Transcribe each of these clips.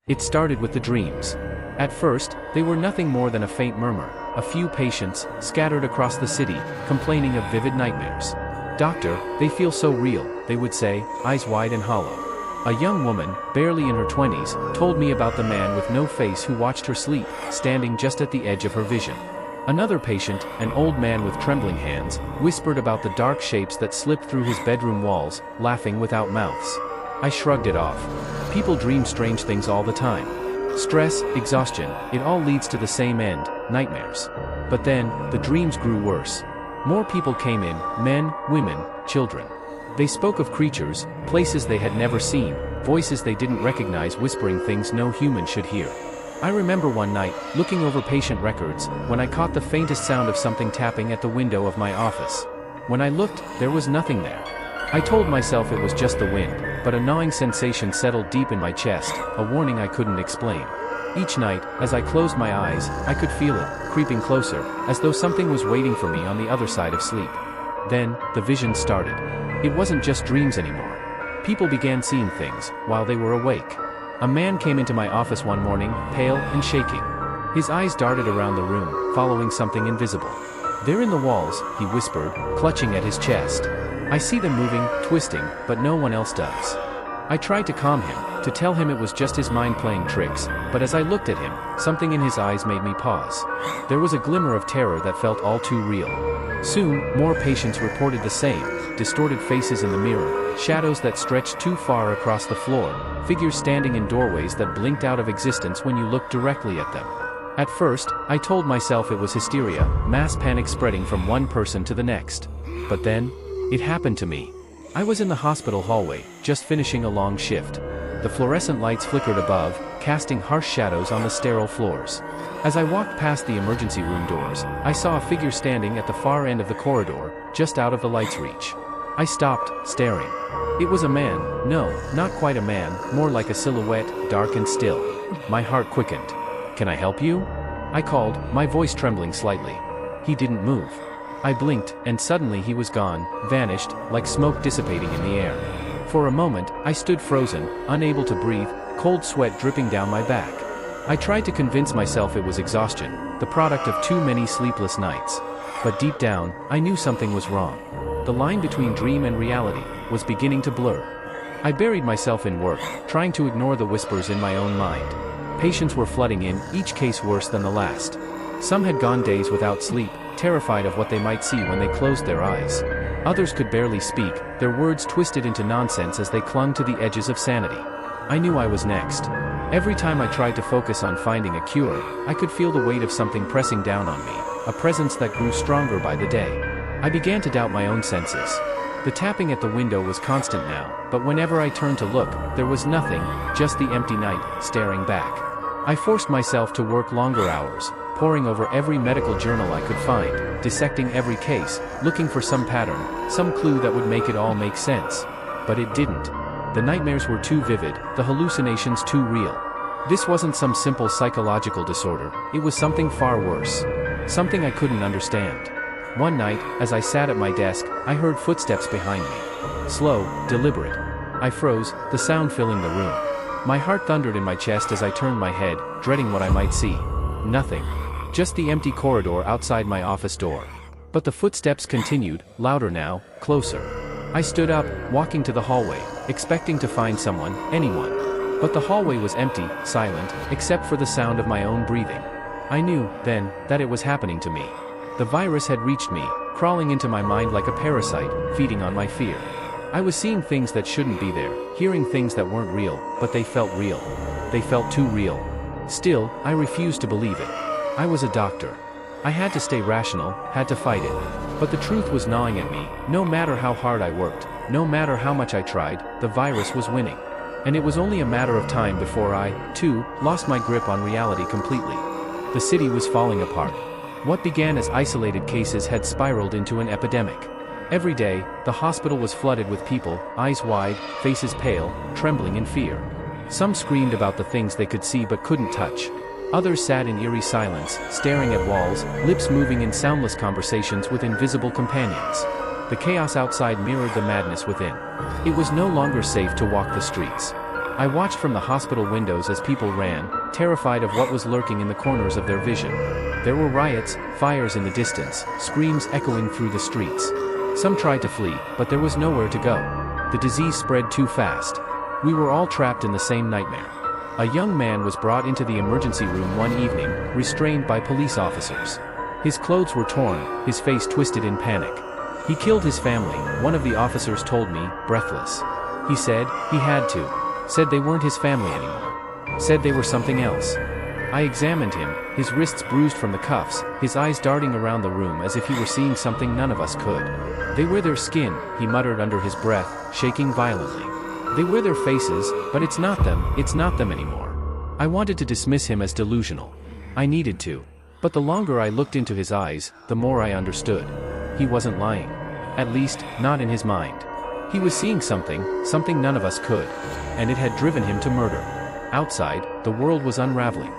It started with the dreams. At first, they were nothing more than a faint murmur, a few patients, scattered across the city, complaining of vivid nightmares. "Doctor, they feel so real," they would say, eyes wide and hollow. A young woman, barely in her 20s, told me about the man with no face who watched her sleep, standing just at the edge of her vision. Another patient, an old man with trembling hands, whispered about the dark shapes that slipped through his bedroom walls, laughing without mouths. I shrugged it off. People dream strange things all the time. Stress, exhaustion, it all leads to the same end, nightmares. But then, the dreams grew worse. More people came in, men, women, children. They spoke of creatures, places they had never seen, voices they didn't recognize whispering things no human should hear. I remember one night, looking over patient records, when I caught the faintest sound of something tapping at the window of my office. When I looked, there was nothing there. I told myself it was just the wind, but a gnawing sensation settled deep in my chest, a warning I couldn't explain. Each night, as I closed my eyes, I could feel it, creeping closer, as though something was waiting for me on the other side of sleep. Then, the vision started. It wasn't just dreams anymore. People began seeing things, while they were awake. A man came into my office one morning, pale and shaking. His eyes darted around the room, following something invisible. "They're in the walls," he whispered, clutching at his chest. "I see them moving, twisting, but no one else does." I tried to calm him, to tell him it was just his mind playing tricks, but as I looked at him, something in his eyes made me pause. There was a glimmer of terror that felt all too real. Soon, more patients reported the same, distorted faces in the mirror, shadows that stretched too far across the floor, figures standing in doorways that blinked out of existence when you looked directly at them. At first, I told myself it was hysteria, mass panic spreading from one person to the next. But then, it happened to me. I was in the hospital hallway, just finishing a long shift. The fluorescent lights flickered above, casting harsh shadows on the sterile floors. As I walked past the emergency room doors, I saw a figure standing at the far end of the corridor, just out of the light's reach. I stopped, staring. It was a man, no, not quite a man, more like a silhouette, dark and still. My heart quickened. "Can I help you?" I called, my voice trembling slightly. He didn't move. I blinked, and suddenly he was gone, vanished, like smoke dissipating in the air. For a moment, I stood frozen, unable to breathe, cold sweat dripping down my back. I tried to convince myself it was exhaustion, the product of too many sleepless nights. But deep down, I knew something was wrong. The line between dream and reality was beginning to blur. I buried myself in work, trying to ignore the whispers in my own mind. Patients were flooding in, each case worse than the last. Some had gone days without sleep, terrified of what they might see when they closed their eyes. Others could barely speak, their words twisted into nonsense as they clung to the edges of sanity. I knew I was next. Every time I tried to focus on finding a cure, I could feel the weight of something pressing down on me, a presence that grew stronger by the day. I began to doubt my own senses. The tapping at the window was constant now, but whenever I turned to look, there was nothing, just the empty night, staring back. I forced myself to work longer hours, poring over every medical journal I could find, dissecting every case, looking for some pattern, some clue that would make it all make sense. But it didn't. The nightmares were too vivid, the hallucinations too real. This wasn't some simple psychological disorder, it was something far worse. Something I couldn't understand. One night, as I sat at my desk, I heard footsteps behind me. Slow, deliberate. I froze, the sound filling the room. My heart thundered in my chest as I turned my head, dreading what I might see. Nothing. Just the empty corridor outside my office door. But the footsteps continued, louder now, closer. I stood up, walking to the hallway, expecting to find someone, anyone. But the hallway was empty, silent, except for the sound of my own breathing. I knew, then, that it was happening to me. The virus had reached me, crawling into my mind like a parasite, feeding on my fear. I was seeing things that shouldn't be there, hearing things that weren't real, but they felt real. They felt too real. Still, I refused to believe it. I was a doctor. I had to stay rational, had to fight it. But the truth was gnawing at me. No matter how hard I worked, no matter how much I tried, the virus was winning. And it was only a matter of time before I, too, lost my grip on reality completely. The city was falling apart. What began as isolated cases had spiraled into an epidemic. Every day, the hospital was flooded with people, eyes wide, faces pale, trembling in fear. Some screamed about the things they could see but couldn't touch. Others sat in eerie silence, staring at walls, lips moving in soundless conversations with invisible companions. The chaos outside mirrored the madness within. It was no longer safe to walk the streets. I watched from the hospital windows as people ran, terrified of what was lurking in the corners of their vision. There were riots, fires in the distance, screams echoing through the streets. Some tried to flee, but there was nowhere to go. The disease spread too fast. We were all trapped in the same nightmare. A young man was brought into the emergency room one evening, restrained by police officers. His clothes were torn, his face twisted in panic. He killed his family, one of the officers told me, breathless. He said he had to. Said they weren't his family anymore. Said they were something else. I examined him, his wrists bruised from the cuffs, his eyes darting around the room as if he were seeing something none of us could. They wear their skin, he muttered under his breath, shaking violently. They wear their faces, but it's not them anymore. I wanted to dismiss him as delusional. I needed to. But the longer I looked into his eyes, the more I understood. He wasn't lying. At least, not in his mind. He was seeing something none of us could. And it had driven him to murder. Outside, the world was unraveling.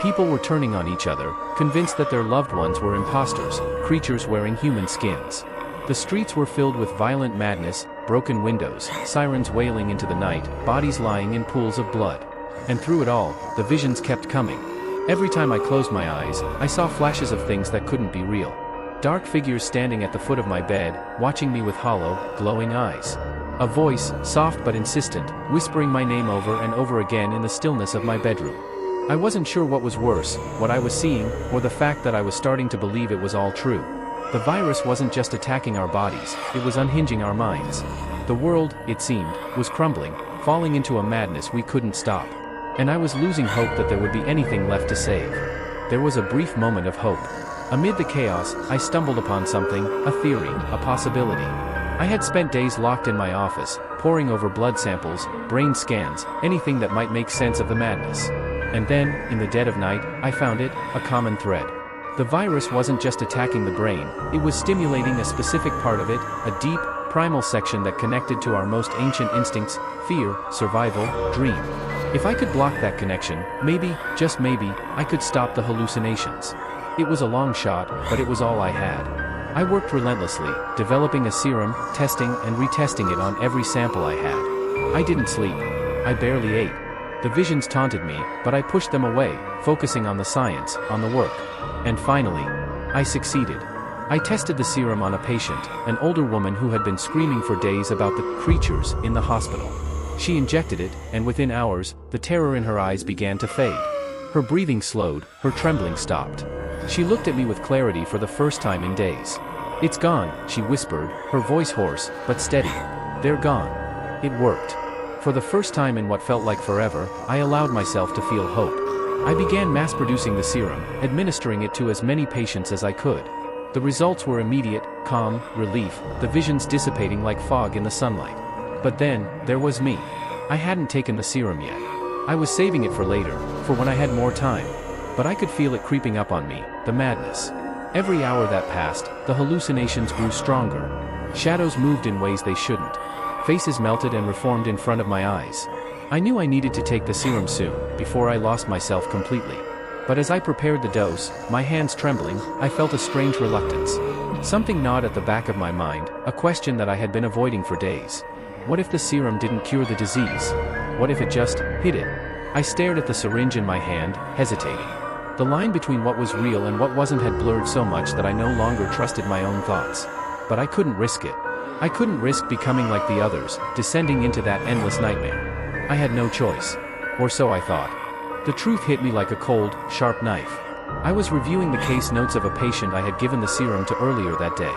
People were turning on each other, convinced that their loved ones were imposters, creatures wearing human skins. The streets were filled with violent madness, broken windows, sirens wailing into the night, bodies lying in pools of blood. And through it all, the visions kept coming. Every time I closed my eyes, I saw flashes of things that couldn't be real. Dark figures standing at the foot of my bed, watching me with hollow, glowing eyes. A voice, soft but insistent, whispering my name over and over again in the stillness of my bedroom. I wasn't sure what was worse, what I was seeing, or the fact that I was starting to believe it was all true. The virus wasn't just attacking our bodies, it was unhinging our minds. The world, it seemed, was crumbling, falling into a madness we couldn't stop. And I was losing hope that there would be anything left to save. There was a brief moment of hope. Amid the chaos, I stumbled upon something, a theory, a possibility. I had spent days locked in my office, poring over blood samples, brain scans, anything that might make sense of the madness. And then, in the dead of night, I found it, a common thread. The virus wasn't just attacking the brain, it was stimulating a specific part of it, a deep, primal section that connected to our most ancient instincts, fear, survival, dream. If I could block that connection, maybe, just maybe, I could stop the hallucinations. It was a long shot, but it was all I had. I worked relentlessly, developing a serum, testing and retesting it on every sample I had. I didn't sleep. I barely ate. The visions taunted me, but I pushed them away, focusing on the science, on the work. And finally, I succeeded. I tested the serum on a patient, an older woman who had been screaming for days about the creatures in the hospital. She injected it, and within hours, the terror in her eyes began to fade. Her breathing slowed, her trembling stopped. She looked at me with clarity for the first time in days. "It's gone," she whispered, her voice hoarse, but steady. "They're gone." It worked. For the first time in what felt like forever, I allowed myself to feel hope. I began mass-producing the serum, administering it to as many patients as I could. The results were immediate, calm, relief, the visions dissipating like fog in the sunlight. But then, there was me. I hadn't taken the serum yet. I was saving it for later, for when I had more time. But I could feel it creeping up on me, the madness. Every hour that passed, the hallucinations grew stronger. Shadows moved in ways they shouldn't. Faces melted and reformed in front of my eyes. I knew I needed to take the serum soon, before I lost myself completely. But as I prepared the dose, my hands trembling, I felt a strange reluctance. Something gnawed at the back of my mind, a question that I had been avoiding for days. What if the serum didn't cure the disease? What if it just hid it? I stared at the syringe in my hand, hesitating. The line between what was real and what wasn't had blurred so much that I no longer trusted my own thoughts. But I couldn't risk it. I couldn't risk becoming like the others, descending into that endless nightmare. I had no choice. Or so I thought. The truth hit me like a cold, sharp knife. I was reviewing the case notes of a patient I had given the serum to earlier that day.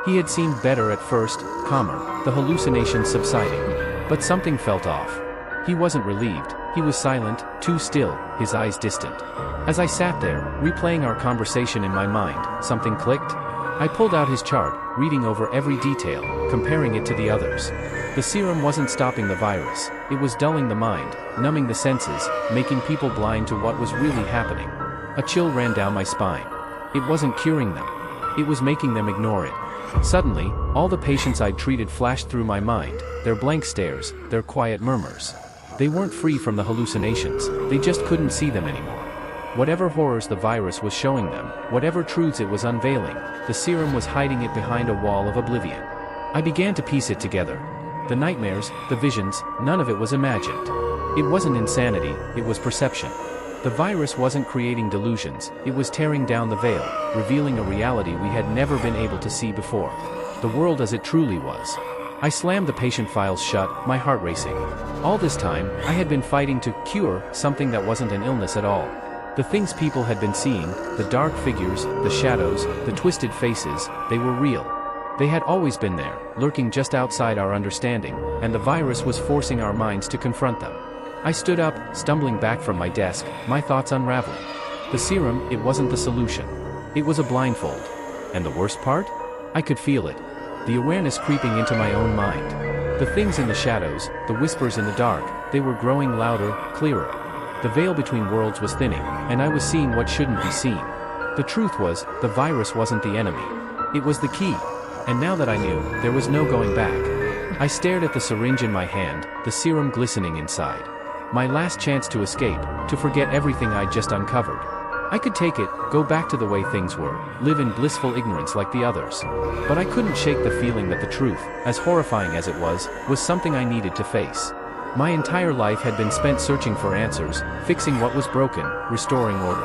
He had seemed better at first, calmer, the hallucinations subsiding. But something felt off. He wasn't relieved, he was silent, too still, his eyes distant. As I sat there, replaying our conversation in my mind, something clicked. I pulled out his chart, reading over every detail, comparing it to the others. The serum wasn't stopping the virus, it was dulling the mind, numbing the senses, making people blind to what was really happening. A chill ran down my spine. It wasn't curing them. It was making them ignore it. Suddenly, all the patients I'd treated flashed through my mind, their blank stares, their quiet murmurs. They weren't free from the hallucinations, they just couldn't see them anymore. Whatever horrors the virus was showing them, whatever truths it was unveiling, the serum was hiding it behind a wall of oblivion. I began to piece it together. The nightmares, the visions, none of it was imagined. It wasn't insanity, it was perception. The virus wasn't creating delusions, it was tearing down the veil, revealing a reality we had never been able to see before. The world as it truly was. I slammed the patient files shut, my heart racing. All this time, I had been fighting to cure something that wasn't an illness at all. The things people had been seeing, the dark figures, the shadows, the twisted faces, they were real. They had always been there, lurking just outside our understanding, and the virus was forcing our minds to confront them. I stood up, stumbling back from my desk, my thoughts unraveling. The serum, it wasn't the solution. It was a blindfold. And the worst part? I could feel it. The awareness creeping into my own mind. The things in the shadows, the whispers in the dark, they were growing louder, clearer. The veil between worlds was thinning, and I was seeing what shouldn't be seen. The truth was, the virus wasn't the enemy. It was the key. And now that I knew, there was no going back. I stared at the syringe in my hand, the serum glistening inside. My last chance to escape, to forget everything I'd just uncovered. I could take it, go back to the way things were, live in blissful ignorance like the others. But I couldn't shake the feeling that the truth, as horrifying as it was something I needed to face. My entire life had been spent searching for answers, fixing what was broken, restoring order.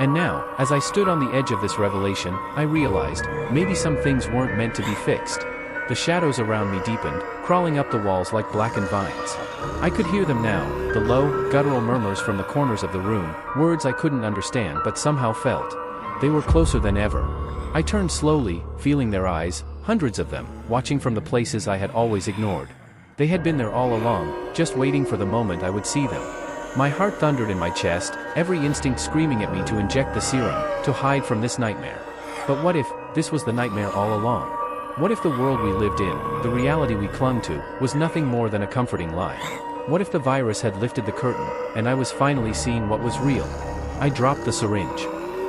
And now, as I stood on the edge of this revelation, I realized, maybe some things weren't meant to be fixed. The shadows around me deepened, crawling up the walls like blackened vines. I could hear them now, the low, guttural murmurs from the corners of the room, words I couldn't understand but somehow felt. They were closer than ever. I turned slowly, feeling their eyes, hundreds of them, watching from the places I had always ignored. They had been there all along, just waiting for the moment I would see them. My heart thundered in my chest, every instinct screaming at me to inject the serum, to hide from this nightmare. But what if this was the nightmare all along? What if the world we lived in, the reality we clung to, was nothing more than a comforting lie? What if the virus had lifted the curtain, and I was finally seeing what was real? I dropped the syringe.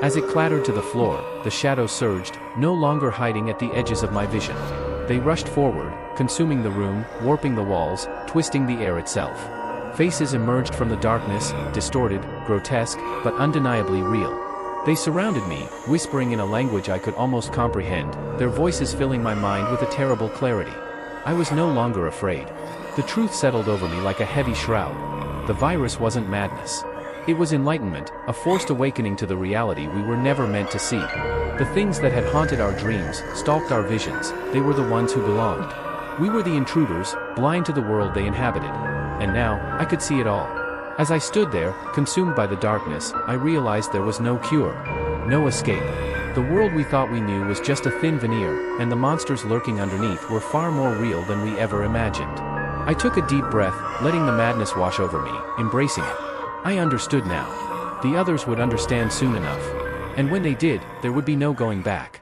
As it clattered to the floor, the shadows surged, no longer hiding at the edges of my vision. They rushed forward, consuming the room, warping the walls, twisting the air itself. Faces emerged from the darkness, distorted, grotesque, but undeniably real. They surrounded me, whispering in a language I could almost comprehend, their voices filling my mind with a terrible clarity. I was no longer afraid. The truth settled over me like a heavy shroud. The virus wasn't madness. It was enlightenment, a forced awakening to the reality we were never meant to see. The things that had haunted our dreams, stalked our visions, they were the ones who belonged. We were the intruders, blind to the world they inhabited. And now, I could see it all. As I stood there, consumed by the darkness, I realized there was no cure. No escape. The world we thought we knew was just a thin veneer, and the monsters lurking underneath were far more real than we ever imagined. I took a deep breath, letting the madness wash over me, embracing it. I understood now. The others would understand soon enough. And when they did, there would be no going back.